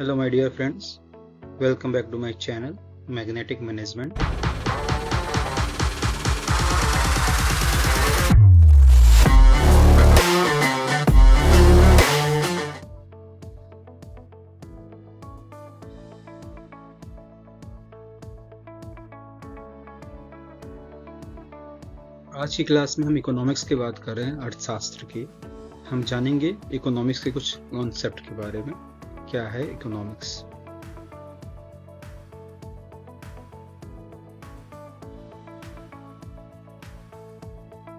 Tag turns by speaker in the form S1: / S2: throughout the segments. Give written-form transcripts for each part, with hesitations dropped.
S1: Hello my dear friends, welcome back to my channel Magnetic Management. आज की class में हम इकोनॉमिक्स की बात कर रहे हैं, अर्थशास्त्र की। हम जानेंगे इकोनॉमिक्स के कुछ कॉन्सेप्ट के बारे में। क्या है इकोनॉमिक्स?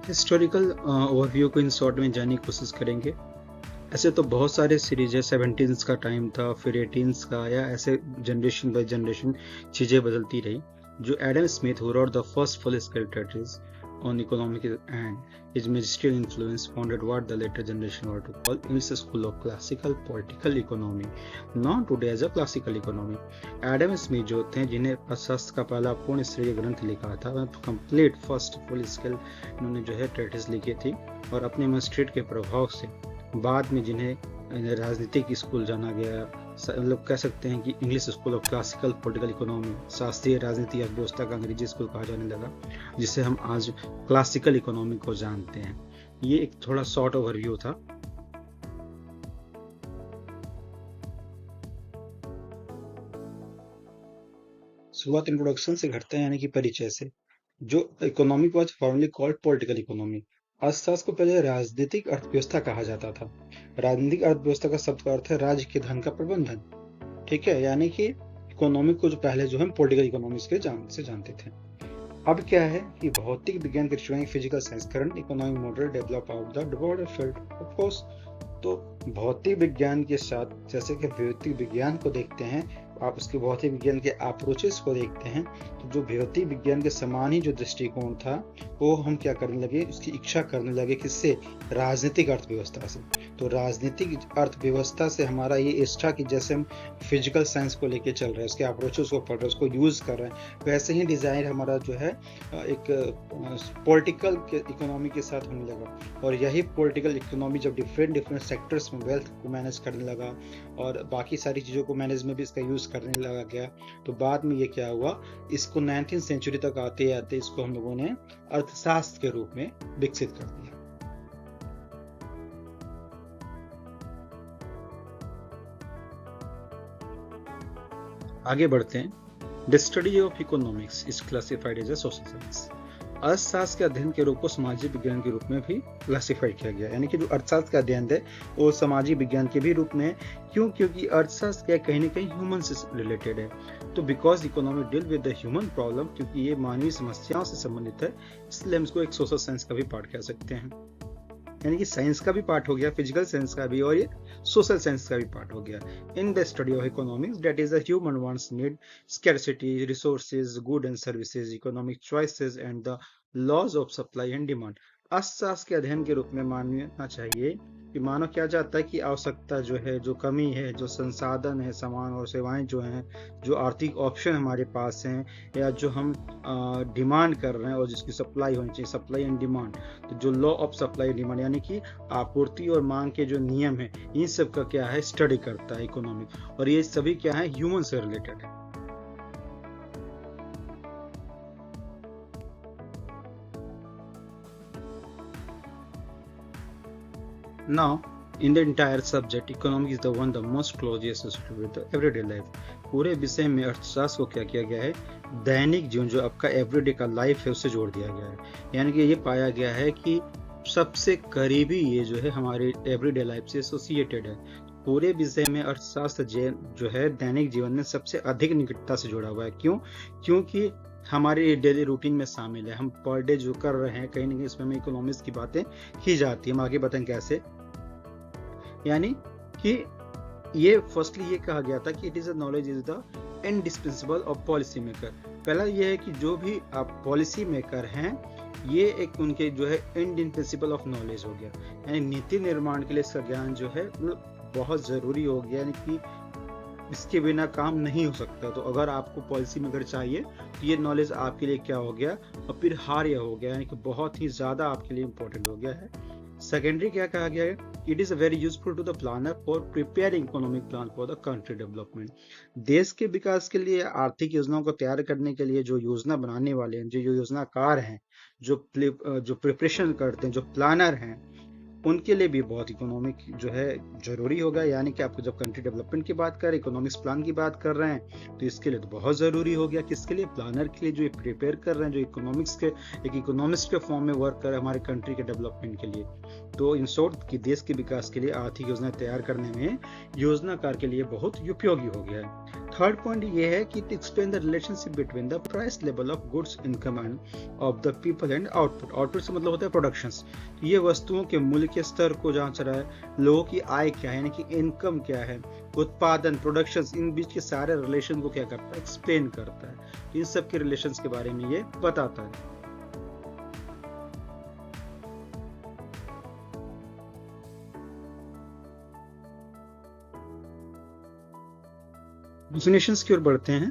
S1: हिस्टोरिकल ओवरव्यू को इन शॉर्ट में जानने की कोशिश करेंगे। ऐसे तो बहुत सारे सीरीज है, 17 का टाइम था, फिर 18 का, या ऐसे जनरेशन बाय जनरेशन चीज़ें बदलती रही। जो Adam Smith who wrote the first full-scale treatise on economic and his magisterial influence founded what the later generation were to call English School of Classical Political Economy, known today as a Classical Economy. Adam Smith जो थे, जिन्हें अर्थशास्त्र का पहला पूर्ण स्तरीय ग्रंथ लिखा था, कंप्लीट फर्स्ट फुल स्केल इन्होंने जो है ट्रेटिस लिखी थी, और अपने मैजिस्ट्रेट के प्रभाव से बाद में जिन्हें राजनीतिक स्कूल जाना गया, मतलब कह सकते हैं कि English school of classical political economy, शास्त्रीय राजनीति अर्थव्यवस्था का अंग्रेजी स्कूल कहा जाने लगा, जिसे हम आज क्लासिकल इकोनॉमी को जानते हैं। ये एक थोड़ा शॉर्ट ओवरव्यू था। शुरुआत इंट्रोडक्शन से करते हैं, यानी कि परिचय से। जो economic was formally called political economy. अर्थशास्त्र को पहले राजनीतिक अर्थव्यवस्था कहा जाता था। राजनीतिक अर्थव्यवस्था का शब्द का अर्थ है राज्य के धन का प्रबंधन। ठीक है, यानी कि इकोनॉमिक को जो पहले जो हम पॉलिटिकल इकोनॉमिक्स के से जानते थे। अब क्या है कि भौतिक विज्ञान के दृष्टिकोण physical science current economic model develop out the broader field of course. तो भौतिक विज्ञान के साथ जैसे कि भौतिक विज्ञान को देखते हैं, आप उसके भौतिक विज्ञान के अप्रोचेस को देखते हैं, तो जो भौतिक विज्ञान के समान ही जो दृष्टिकोण था, वो हम क्या करने लगे, उसकी इच्छा करने लगे, किससे? राजनीतिक अर्थव्यवस्था से। तो राजनीतिक अर्थव्यवस्था से हमारा ये इच्छा कि जैसे हम फिजिकल साइंस को लेके चल रहे हैं, उसके अप्रोचेस को पढ़ रहे हैं, उसको यूज कर रहे हैं, वैसे ही डिजाइन हमारा जो है एक पॉलिटिकल इकोनॉमी के साथ होने लगा। और यही पॉलिटिकल इकोनॉमी जब डिफरेंट सेक्टर्स में वेल्थ को मैनेज करने लगा और बाकी सारी चीज़ों को मैनेज में भी इसका यूज करने लगा गया, तो बाद में ये क्या हुआ, इसको 19वीं सेंचुरी तक आते आते इसको हम लोगों ने अर्थशास्त्र के रूप में विकसित कर दिया। आगे बढ़ते हैं। The study of economics is classified as a social science. अर्थशास्त्र के अध्ययन के रूप को सामाजिक विज्ञान के रूप में भी क्लासिफाइड किया गया, यानी कि जो अर्थशास्त्र का अध्ययन है वो सामाजिक विज्ञान के भी रूप में है। क्यों? क्योंकि अर्थशास्त्र क्या कहीं ना कहीं ह्यूमन से रिलेटेड है। तो because economy deal with the human problem, क्योंकि ये मानवीय समस्याओं से संबंधित है, इसलिए हम इसको एक सोशल साइंस का भी पार्ट कह सकते हैं। यानी कि साइंस का भी पार्ट हो गया, फिजिकल साइंस का भी, और ये सोशल साइंस का भी पार्ट हो गया। In the study of economics that is the human wants need scarcity resources good and services economic choices and the laws of supply and demand. अर्थशास्त्र के अध्ययन के रूप में मानना चाहिए कि मानव क्या चाहता है कि आवश्यकता जो है, जो कमी है, जो संसाधन है, सामान और सेवाएं जो हैं, जो आर्थिक ऑप्शन हमारे पास हैं, या जो हम डिमांड कर रहे हैं और जिसकी सप्लाई होनी चाहिए, सप्लाई एंड डिमांड। तो जो law of supply and demand, यानी कि आपूर्ति और मांग के जो नियम है, इन सब का क्या है, स्टडी करता है इकोनॉमिक, और ये सभी क्या है, ह्यूमन से रिलेटेड है। Now, in the entire subject, economics is the one the most closely associated with the everyday life. पूरे विषय में अर्थशास्त्र को क्या किया गया है, दैनिक जीवन जो आपका एवरीडे का लाइफ है उससे जोड़ दिया गया है। यानी कि ये पाया गया है कि सबसे करीबी ये जो है हमारे एवरीडे लाइफ से एसोसिएटेड है। पूरे विषय में अर्थशास्त्र जो है दैनिक जीवन में सबसे अधिक निकटता से जुड़ा हुआ है। क्यों? क्योंकि हमारे डेली रूटीन में शामिल है। हम पर डे जो कर रहे हैं, कहीं ना कहीं इसमें हमें इकोनॉमिक्स की बातें की जाती है। हम आगे बताएं कैसे। यानी कि ये फर्स्टली ये कहा गया था कि it is a knowledge is the indispensable of policy maker. पहला ये है कि जो भी आप पॉलिसी मेकर हैं, ये एक उनके जो है इंडिस्पेंसिबल ऑफ नॉलेज हो गया, यानी नीति निर्माण के लिए इसका ज्ञान जो है बहुत जरूरी हो गया, यानी कि इसके बिना काम नहीं हो सकता। तो अगर आपको पॉलिसी मेकर चाहिए तो ये नॉलेज आपके लिए क्या हो गया, और फिर हार्य हो गया, यानी कि बहुत ही ज्यादा आपके लिए इंपॉर्टेंट हो गया है। सेकेंडरी क्या कहा गया है? It is very useful to the planner for preparing economic plan for the country development. देश के विकास के लिए आर्थिक योजनाओं को तैयार करने के लिए जो योजना बनाने वाले हैं, जो योजनाकार हैं, जो प्रिपरेशन करते हैं, जो प्लानर हैं, उनके लिए भी बहुत इकोनॉमिक जो है जरूरी होगा। यानी कि आपको जब कंट्री डेवलपमेंट की बात करें, इकोनॉमिक्स प्लान की बात कर रहे हैं, तो इसके लिए तो बहुत जरूरी हो गया। किसके लिए? प्लानर के लिए, जो प्रिपेयर कर रहे हैं, जो इकोनॉमिक्स के एक इकोनॉमिस्ट के फॉर्म में वर्क कर रहे हैं हमारे कंट्री के डेवलपमेंट के लिए। तो इन शॉर्ट कि देश के विकास के लिए आर्थिक योजनाएं तैयार करने में योजनाकार के लिए बहुत उपयोगी हो गया है। थर्ड पॉइंट ये है कि it explain the relationship between the price level of goods, income end of the people and output. Output से मतलब होता है प्रोडक्शंस। ये वस्तुओं के मूल्य के स्तर को जांच रहा है, लोगों की आय क्या है, यानी कि इनकम क्या है, उत्पादन, प्रोडक्शंस, इन बीच के सारे रिलेशन को क्या करता है? एक्सप्लेन करता है। इन सब के रिलेशंस के बारे में ये बताता है। डेफिनेशंस की ओर बढ़ते हैं।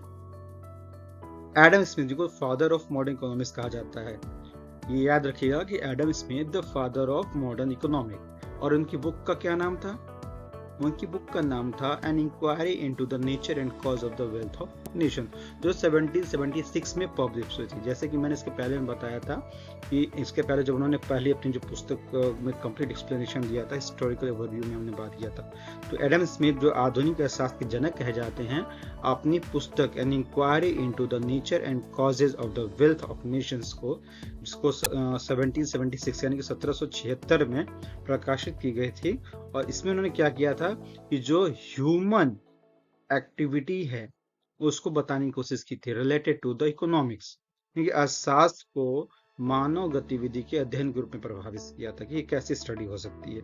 S1: एडम स्मिथ, जिसको फादर ऑफ मॉडर्न इकोनॉमिक्स कहा जाता है, ये याद रखिएगा कि Adam Smith the father of modern economic. और उनकी बुक का क्या नाम था? उनकी बुक का नाम था an inquiry into the nature and cause of the wealth of nation, जो 1776 में पब्लिश हुई थी। जैसे कि मैंने इसके पहले में बताया था कि इसके पहले जब उन्होंने पहले अपनी जो पुस्तक में कंप्लीट एक्सप्लेनेशन दिया था, हिस्टोरिकल ओवरव्यू में हमने बात किया था, तो एडम स्मिथ जो आधुनिक अर्थशास्त्र के जनक कहे जाते हैं, अपनी पुस्तक an inquiry into the nature and causes of the wealth of nations को, जिसको 1776 यानी कि 1776 में प्रकाशित की गई थी। और इसमें उन्होंने क्या किया था कि जो ह्यूमन एक्टिविटी है उसको बताने की कोशिश की थी रिलेटेड टू द इकोनॉमिक्स, क्योंकि अर्थशास्त्र को मानव गतिविधि के अध्ययन के रूप में प्रभावित किया था कि ये कैसे स्टडी हो सकती है।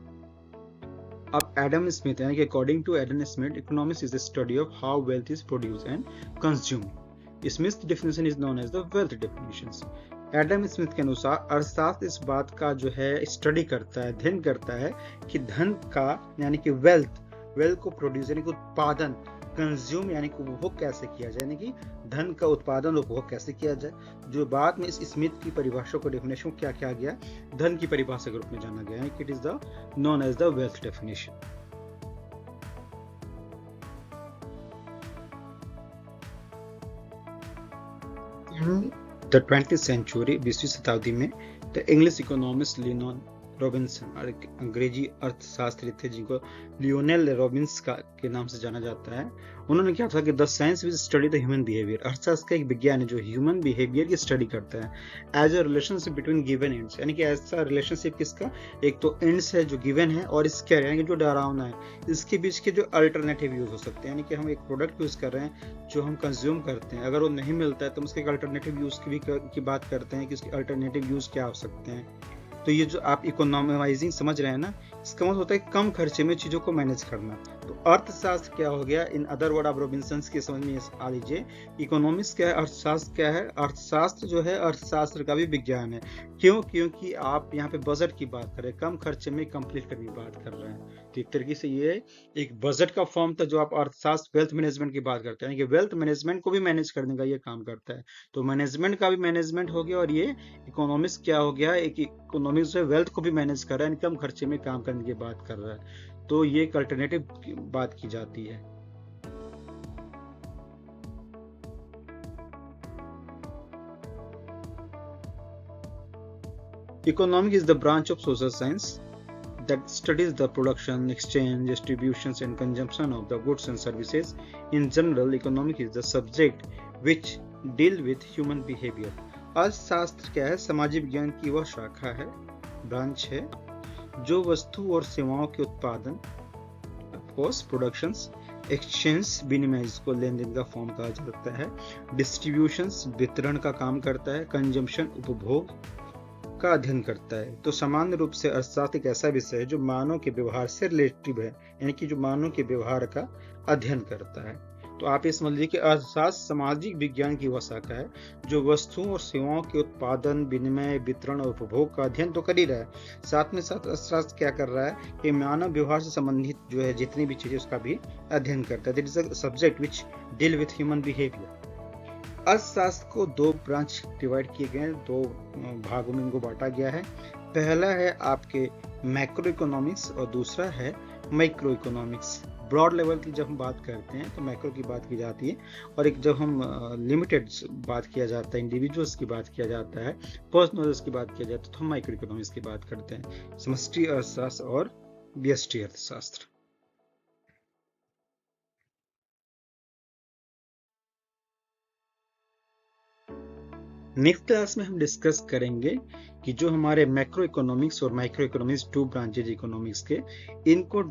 S1: अब एडम स्मिथ, यानी कि according to Adam Smith, economics is the study of how wealth is produced and consumed. Smith definition is known as the wealth definitions. Adam Smith के अनुसार अर्थशास्त्र इस बात का जो है स्टडी करता है, अध्ययन करता है कि धन का, यानी कि वेल्थ को प्रोड्यूस यानी कि उत्पादन, कंज्यूम यानी कि उपभोग कैसे किया जाए, यानी कि धन का उत्पादन उपभोग कैसे किया जाए। जो बाद में इस स्मिथ की परिभाषा को, डेफिनेशन क्या किया गया, धन की परिभाषा के रूप में जाना गया, it is the known as the wealth definition. The 20th century, 20वीं शताब्दी में, the English economist Lionel Robbins, अंग्रेजी अर्थशास्त्री थे जिनको लियोनेल रॉबिन्स के नाम से जाना जाता है। उन्होंने क्या था कि the science which study the human behaviour, अर्थशास्त्र का एक विज्ञान है जो ह्यूमन बिहेवियर की स्टडी करता है as a relationship between given ends, यानी कि ऐसा रिलेशनशिप किसका, एक तो एंड्स है जो गिवन है और इसके यानी कि जो डरावना है, इसके बीच के जो अल्टरनेटिव यूज हो सकते हैं। यानी कि हम एक प्रोडक्ट यूज कर रहे हैं जो हम कंज्यूम करते हैं, अगर वो नहीं मिलता है तो उसके एक अल्टरनेटिव यूज की बात करते हैं कि उसके अल्टरनेटिव यूज क्या हो सकते हैं। तो ये जो आप इकोनॉमाइजिंग समझ रहे हैं ना, इसका मतलब होता है कम खर्चे में चीजों को मैनेज करना। तो अर्थशास्त्र क्या हो गया, इन अदर वर्ड आप रॉबिन्सन के समझ में आ लीजिए, इकोनॉमिक्स क्या है, अर्थशास्त्र क्या है। अर्थशास्त्र जो है अर्थशास्त्र का भी विज्ञान है। क्यों? क्योंकि आप यहाँ पे बजट की बात कर रहे हैं, कम खर्चे में कंप्लीट करने की बात कर रहे हैं। तो एक तरीके से ये एक बजट का फॉर्म था जो आप अर्थशास्त्र वेल्थ मैनेजमेंट की बात करते हैं, कि वेल्थ मैनेजमेंट को भी मैनेज करने का ये काम करता है। तो मैनेजमेंट का भी मैनेजमेंट हो गया, और ये इकोनॉमिक्स क्या हो गया, एक इकोनॉमिक्स जो है वेल्थ को भी मैनेज कर रहा है, कम खर्चे में काम करने की बात कर रहा है। तो ये एक अल्टरनेटिव की बात की जाती है। Economics is the branch of social science that studies the production, exchange, distributions and consumption of the goods and services. In general, economics is the subject which deal with human behavior. अर्थशास्त्र क्या है, सामाजिक विज्ञान की वह शाखा है, branch है, जो वस्तु और सेवाओं के उत्पादन, प्रोडक्शंस, एक्सचेंज विनिमय, जिसको लेन देन का फॉर्म कहा जाता है, डिस्ट्रीब्यूशंस वितरण का काम करता है, कंजम्पशन उपभोग का अध्ययन करता है। तो सामान्य रूप से अर्थशास्त्र एक ऐसा विषय है जो मानव के व्यवहार से रिलेटिव है, यानी कि जो मानव के व्यवहार का अध्ययन करता है। तो आप ये समझ लीजिए कि अर्थशास्त्र सामाजिक विज्ञान की वह शाखा है जो वस्तुओं और सेवाओं के उत्पादन, विनिमय, वितरण और उपभोग का अध्ययन तो कर ही रहा है, साथ में साथ अर्थशास्त्र क्या कर रहा है कि मानव व्यवहार से संबंधित जो है जितनी भी चीजें उसका भी अध्ययन करता है। That is a subject which deal with human behaviour. अर्थशास्त्र को दो ब्रांच डिवाइड किए गए हैं, दो भागों में इनको बांटा गया है। पहला है आपके मैक्रो इकोनॉमिक्स और दूसरा है माइक्रो इकोनॉमिक्स। ब्रॉड लेवल की जब हम बात करते हैं तो मैक्रो की बात की जाती है, और एक जब हम लिमिटेड बात किया जाता है, इंडिविजुअल्स की बात किया जाता है, पर्सनल्स की बात किया जाता है, तो हम माइक्रो इकोनॉमिक्स की बात करते हैं, समष्टि अर्थशास्त्र और व्यष्टि अर्थशास्त्र। नेक्स्ट क्लास में हम डिस्कस करेंगे कि जो हमारे मैक्रो इकोनॉमिक्स और micro economics, two branches economics के, इनको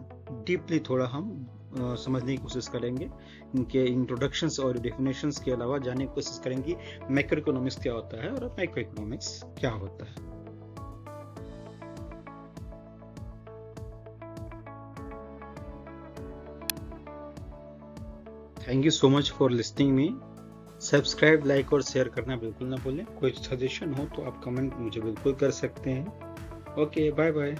S1: डीपली थोड़ा हम समझने की कोशिश करेंगे। इनके इंट्रोडक्शंस और डेफिनेशंस के अलावा जानने की कोशिश करेंगे कि मैक्रो इकोनॉमिक्स क्या होता है और माइक्रो इकोनॉमिक्स क्या होता है। Thank you so much for listening me. Subscribe, like और शेयर करना बिल्कुल ना भूलें। कोई सजेशन हो तो आप कमेंट मुझे बिल्कुल कर सकते हैं। Okay, bye bye.